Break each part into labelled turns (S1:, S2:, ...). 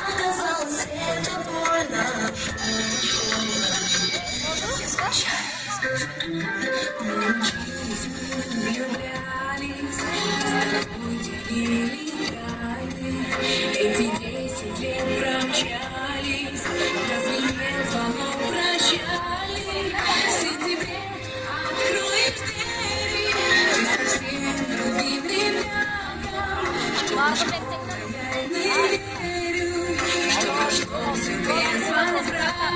S1: Оказалось, это больно. Мы учились, мы влюблялись, с тобой делили тайны. Эти 10 лет промчались, разве нет звонок прощали? В сентябре откроешь двери, ты совсем другим ребятам. Я не верю, что прошло все без возврата.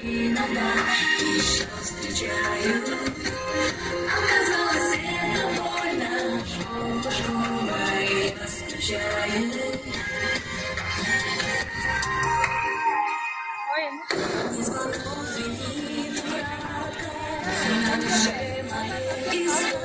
S1: Иногда еще встречаю. Оказалось, это больно. Школа и расключает. Не звонок звенит кратко, на душе моей истории.